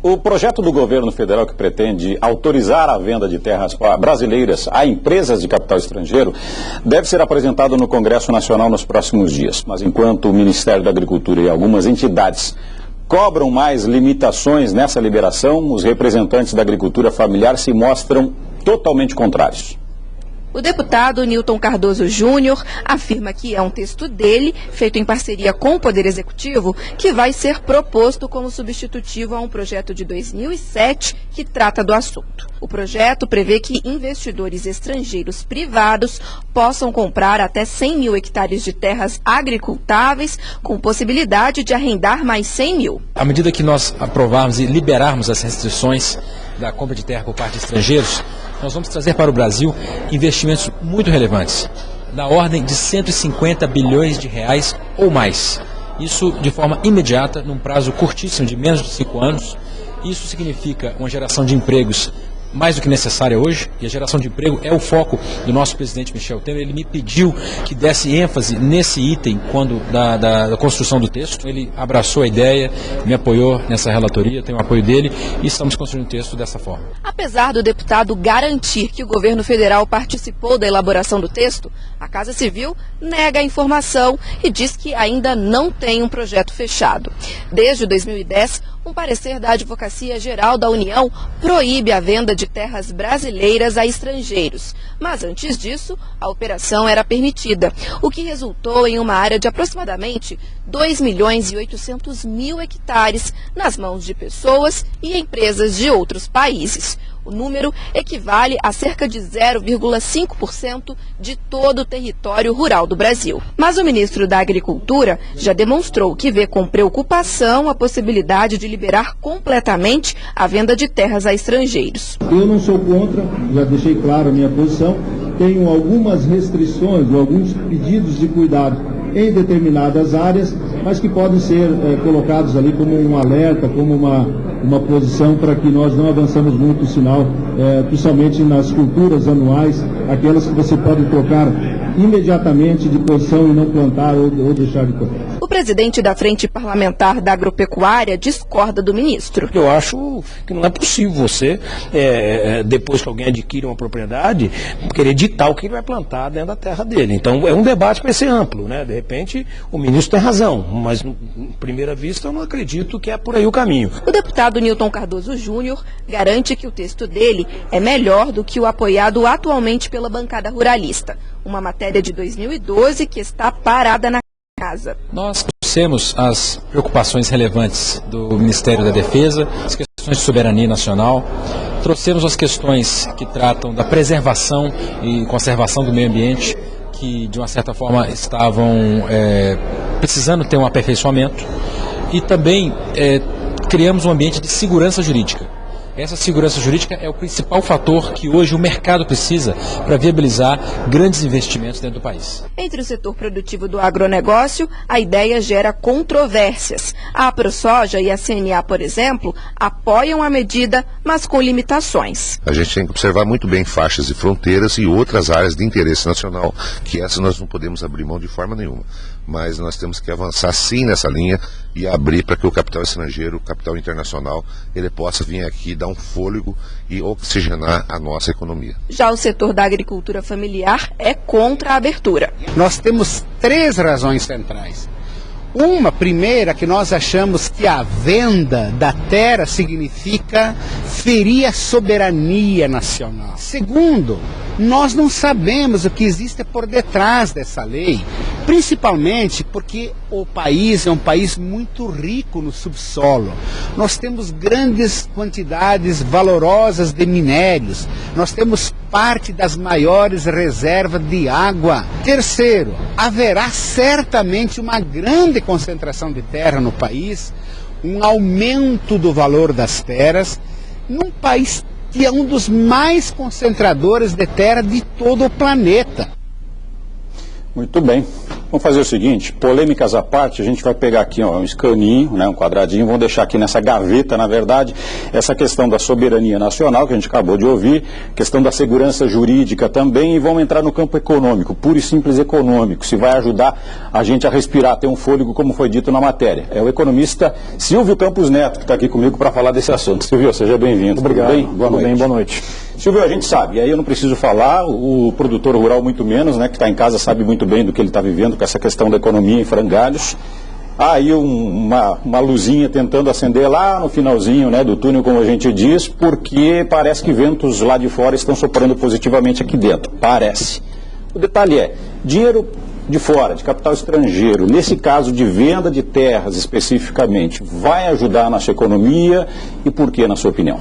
O projeto do governo federal que pretende autorizar a venda de terras brasileiras a empresas de capital estrangeiro deve ser apresentado no Congresso Nacional nos próximos dias. Mas enquanto o Ministério da Agricultura e algumas entidades cobram mais limitações nessa liberação, os representantes da agricultura familiar se mostram totalmente contrários. O deputado Nilton Cardoso Júnior afirma que é um texto dele, feito em parceria com o Poder Executivo, que vai ser proposto como substitutivo a um projeto de 2007 que trata do assunto. O projeto prevê que investidores estrangeiros privados possam comprar até 100 mil hectares de terras agricultáveis, com possibilidade de arrendar mais 100 mil. À medida que nós aprovarmos e liberarmos as restrições da compra de terra por parte de estrangeiros, nós vamos trazer para o Brasil investimentos muito relevantes, da ordem de 150 bilhões de reais ou mais. Isso de forma imediata, num prazo curtíssimo de menos de 5 anos. Isso significa uma geração de empregos mais do que necessária hoje, e a geração de emprego é o foco do nosso presidente Michel Temer. Ele me pediu que desse ênfase nesse item quando da construção do texto. Ele abraçou a ideia, me apoiou nessa relatoria, tenho o apoio dele e estamos construindo o texto dessa forma. Apesar do deputado garantir que o governo federal participou da elaboração do texto, a Casa Civil nega a informação e diz que ainda não tem um projeto fechado. Desde 2010, um parecer da Advocacia Geral da União proíbe a venda de terras brasileiras a estrangeiros. Mas antes disso, a operação era permitida, o que resultou em uma área de aproximadamente 2.800.000 hectares nas mãos de pessoas e empresas de outros países. O número equivale a cerca de 0,5% de todo o território rural do Brasil. Mas o ministro da Agricultura já demonstrou que vê com preocupação a possibilidade de liberar completamente a venda de terras a estrangeiros. Eu não sou contra, já deixei claro a minha posição, tenho algumas restrições ou alguns pedidos de cuidado em determinadas áreas, mas que podem ser colocados ali como um alerta, como uma posição para que nós não avançamos muito o sinal, principalmente nas culturas anuais, aquelas que você pode trocar imediatamente de posição e não plantar ou deixar de plantar. O presidente da Frente Parlamentar da Agropecuária discorda do ministro. Eu acho que não é possível você, depois que alguém adquire uma propriedade, querer ditar o que ele vai plantar dentro da terra dele. Então é um debate para ser amplo, né? De repente o ministro tem razão, mas em primeira vista eu não acredito que é por aí o caminho. O deputado Nilton Cardoso Júnior garante que o texto dele é melhor do que o apoiado atualmente pela bancada ruralista. Uma matéria de 2012 que está parada na casa. Nós trouxemos as preocupações relevantes do Ministério da Defesa, as questões de soberania nacional, trouxemos as questões que tratam da preservação e conservação do meio ambiente, que de uma certa forma estavam precisando ter um aperfeiçoamento, e também criamos um ambiente de segurança jurídica. Essa segurança jurídica é o principal fator que hoje o mercado precisa para viabilizar grandes investimentos dentro do país. Entre o setor produtivo do agronegócio, a ideia gera controvérsias. A AproSoja e a CNA, por exemplo, apoiam a medida, mas com limitações. A gente tem que observar muito bem faixas de fronteiras e outras áreas de interesse nacional, que essas nós não podemos abrir mão de forma nenhuma. Mas nós temos que avançar sim nessa linha e abrir para que o capital estrangeiro, o capital internacional, ele possa vir aqui dar um fôlego e oxigenar a nossa economia. Já o setor da agricultura familiar é contra a abertura. Nós temos 3 razões centrais. Uma primeira, que nós achamos que a venda da terra significa ferir a soberania nacional. Segundo, nós não sabemos o que existe por detrás dessa lei, principalmente porque o país é um país muito rico no subsolo. Nós temos grandes quantidades valorosas de minérios, nós temos parte das maiores reservas de água. Terceiro, haverá certamente uma grande concentração de terra no país, um aumento do valor das terras, num país que é um dos mais concentradores de terra de todo o planeta. Muito bem. Vamos fazer o seguinte, polêmicas à parte, a gente vai pegar aqui um escaninho, né, um quadradinho, vamos deixar aqui nessa gaveta, na verdade, essa questão da soberania nacional, que a gente acabou de ouvir, questão da segurança jurídica também, e vamos entrar no campo econômico, puro e simples econômico, se vai ajudar a gente a respirar, ter um fôlego, como foi dito na matéria. É o economista Silvio Campos Neto, que está aqui comigo para falar desse assunto. Silvio, seja bem-vindo. Obrigado. Tudo bem? Boa noite. Bem, boa noite. Silvio, a gente sabe, e aí eu não preciso falar, o produtor rural muito menos, né, que está em casa sabe muito bem do que ele está vivendo com essa questão da economia em frangalhos. Há aí uma luzinha tentando acender lá no finalzinho, né, do túnel, como a gente diz, porque parece que ventos lá de fora estão soprando positivamente aqui dentro, parece. O detalhe é, dinheiro de fora, de capital estrangeiro, nesse caso de venda de terras especificamente, vai ajudar a nossa economia e por que, na sua opinião?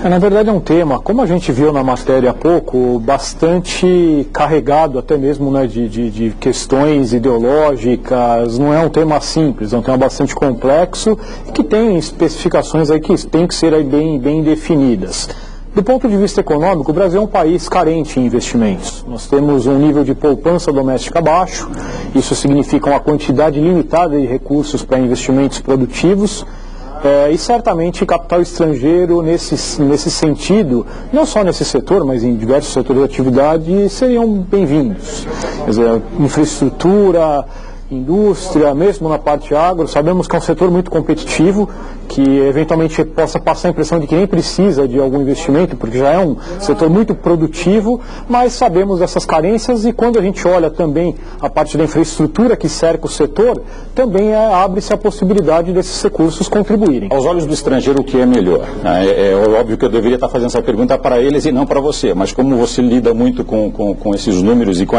Na verdade é um tema, como a gente viu na matéria há pouco, bastante carregado até mesmo, né, de questões ideológicas, não é um tema simples, é um tema bastante complexo e que tem especificações aí que tem que ser aí bem definidas. Do ponto de vista econômico, o Brasil é um país carente em investimentos. Nós temos um nível de poupança doméstica baixo, isso significa uma quantidade limitada de recursos para investimentos produtivos. E certamente capital estrangeiro nesse sentido, não só nesse setor, mas em diversos setores de atividade, seriam bem-vindos. Quer dizer, infraestrutura, indústria, mesmo na parte agro, sabemos que é um setor muito competitivo, que eventualmente possa passar a impressão de que nem precisa de algum investimento, porque já é um setor muito produtivo, mas sabemos dessas carências e quando a gente olha também a parte da infraestrutura que cerca o setor, também abre-se a possibilidade desses recursos contribuírem. Aos olhos do estrangeiro, o que é melhor? É óbvio que eu deveria estar fazendo essa pergunta para eles e não para você, mas como você lida muito com esses números e com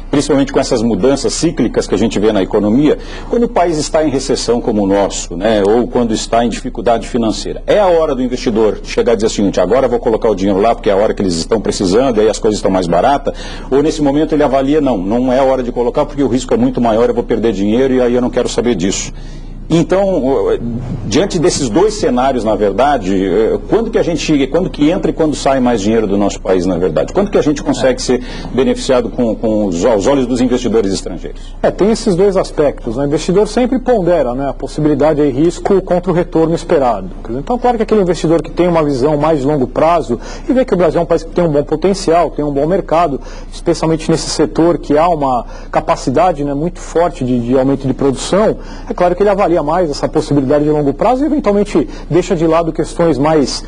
principalmente com essas mudanças cíclicas que a gente vê na economia, quando o país está em recessão como o nosso, né, ou quando está em dificuldade financeira, é a hora do investidor chegar e dizer o seguinte, agora eu vou colocar o dinheiro lá porque é a hora que eles estão precisando e aí as coisas estão mais baratas, ou nesse momento ele avalia, não é a hora de colocar porque o risco é muito maior, eu vou perder dinheiro e aí eu não quero saber disso. Então, diante desses dois cenários, na verdade, quando que entra e quando sai mais dinheiro do nosso país, na verdade? Quando que a gente consegue ser beneficiado aos olhos dos investidores estrangeiros? Tem esses dois aspectos. O investidor sempre pondera, né, a possibilidade de risco contra o retorno esperado. Então, claro que aquele investidor que tem uma visão mais de longo prazo e vê que o Brasil é um país que tem um bom potencial, tem um bom mercado, especialmente nesse setor que há uma capacidade, né, muito forte de aumento de produção, é claro que ele avalia mais essa possibilidade de longo prazo e eventualmente deixa de lado questões mais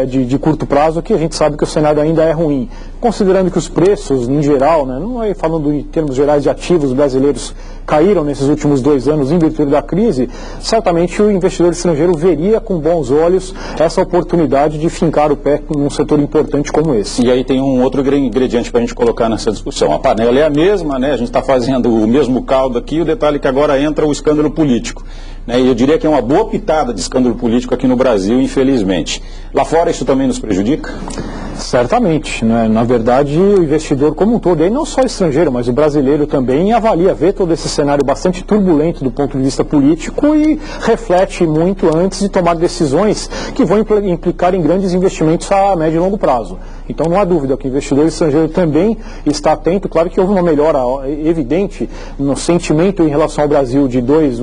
de curto prazo, que a gente sabe que o cenário ainda é ruim. Considerando que os preços, em geral, né, não é falando em termos gerais de ativos brasileiros, caíram nesses últimos 2 anos em virtude da crise, certamente o investidor estrangeiro veria com bons olhos essa oportunidade de fincar o pé num setor importante como esse. E aí tem um outro ingrediente para a gente colocar nessa discussão. A panela é a mesma, né? A gente está fazendo o mesmo caldo aqui, o detalhe é que agora entra o escândalo político. E eu diria que é uma boa pitada de escândalo político aqui no Brasil, infelizmente. Lá fora isso também nos prejudica? Certamente, né? Na verdade, o investidor como um todo, aí não só estrangeiro, mas o brasileiro também avalia, vê todo esse cenário bastante turbulento do ponto de vista político e reflete muito antes de tomar decisões que vão implicar em grandes investimentos a médio e longo prazo. Então não há dúvida que o investidor estrangeiro também está atento. Claro que houve uma melhora evidente no sentimento em relação ao Brasil de 2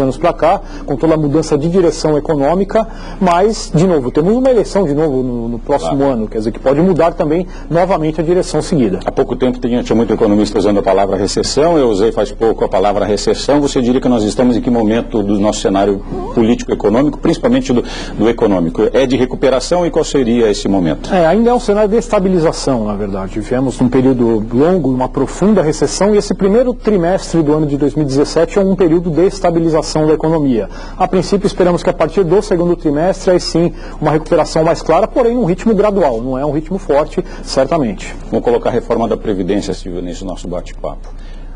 anos para cá, com toda a mudança de direção econômica, mas, de novo, temos uma eleição de novo no próximo ano, quer dizer, que pode mudar também novamente a direção seguida. Há pouco tempo tinha muito economista usando a palavra recessão, eu usei faz pouco a palavra recessão. Você diria que nós estamos em que momento do nosso cenário político-econômico, principalmente do econômico? É de recuperação e qual seria esse momento? Ainda é um cenário de estabilização, na verdade. Vivemos num período longo, uma profunda recessão, e esse primeiro trimestre do ano de 2017 é um período de estabilização da economia. A princípio, esperamos que a partir do segundo trimestre, aí sim, uma recuperação mais clara, porém num ritmo gradual, não é um ritmo forte, certamente. Vamos colocar a reforma da Previdência, Silvio, nesse nosso bate-papo.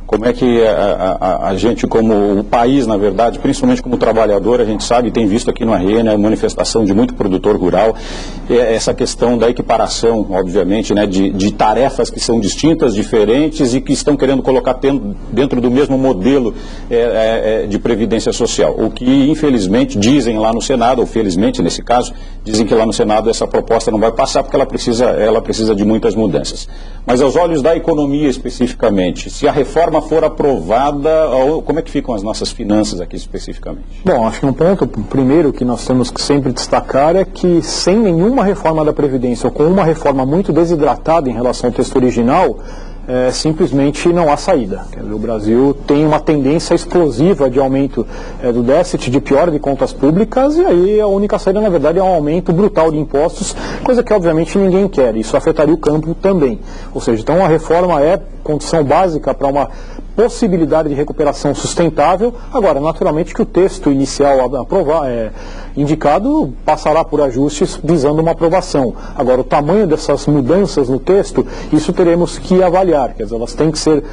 como é que a gente, como o país, na verdade, principalmente como trabalhador, a gente sabe, tem visto aqui no RN a manifestação de muito produtor rural, essa questão da equiparação, obviamente, né, de tarefas que são distintas, diferentes e que estão querendo colocar dentro do mesmo modelo de previdência social. O que, infelizmente, dizem lá no Senado, ou felizmente nesse caso, dizem que lá no Senado essa proposta não vai passar porque ela precisa de muitas mudanças. Mas aos olhos da economia especificamente, se a reforma for aprovada, como é que ficam as nossas finanças aqui especificamente? Bom, acho que um ponto primeiro que nós temos que sempre destacar é que sem nenhuma reforma da Previdência ou com uma reforma muito desidratada em relação ao texto original, simplesmente não há saída. Quer dizer, o Brasil tem uma tendência explosiva de aumento do déficit, de piora de contas públicas, e aí a única saída, na verdade, é um aumento brutal de impostos, coisa que obviamente ninguém quer. Isso afetaria o campo também. Ou seja, então a reforma é condição básica para uma possibilidade de recuperação sustentável. Agora, naturalmente que o texto inicial indicado passará por ajustes visando uma aprovação. Agora, o tamanho dessas mudanças no texto, isso teremos que avaliar. Quer dizer, elas têm que ser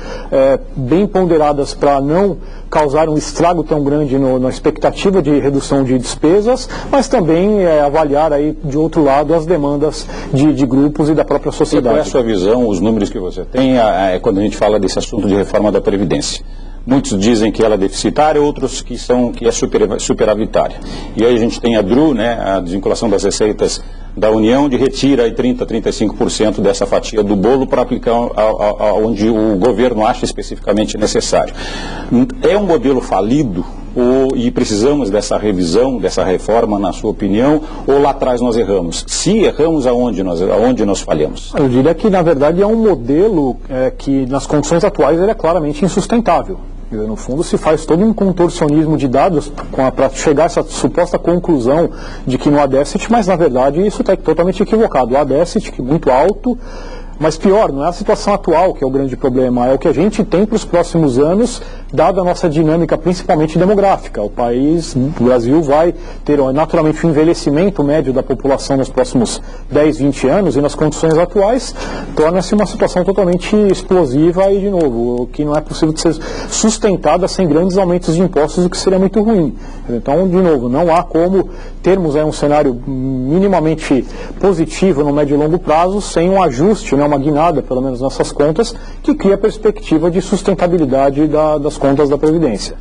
bem ponderadas para não causar um estrago tão grande na expectativa de redução de despesas, mas também avaliar aí, de outro lado, as demandas de grupos e da própria sociedade. E qual é a sua visão, os números que você tem, quando a gente fala desse assunto de reforma da Previdência? Muitos dizem que ela é deficitária, outros que é superavitária. E aí a gente tem a DRU, né, a desvinculação das receitas da União, de retira aí 30%, 35% dessa fatia do bolo para aplicar onde o governo acha especificamente necessário. É um modelo falido e precisamos dessa revisão, dessa reforma, na sua opinião, ou lá atrás nós erramos? Se erramos, aonde nós falhamos? Eu diria que, na verdade, é um modelo que, nas condições atuais, ele é claramente insustentável. No fundo, se faz todo um contorcionismo de dados para chegar a essa suposta conclusão de que não há déficit, mas, na verdade, isso está totalmente equivocado. Há déficit muito alto, mas pior, não é a situação atual que é o grande problema, é o que a gente tem para os próximos anos, dada a nossa dinâmica, principalmente demográfica. O Brasil vai ter naturalmente um envelhecimento médio da população nos próximos 10, 20 anos, e nas condições atuais torna-se uma situação totalmente explosiva e, de novo, o que não é possível de ser sustentada sem grandes aumentos de impostos, o que seria muito ruim. Então, de novo, não há como termos um cenário minimamente positivo no médio e longo prazo sem um ajuste, uma guinada, pelo menos nessas contas, que cria a perspectiva de sustentabilidade das contas da Previdência.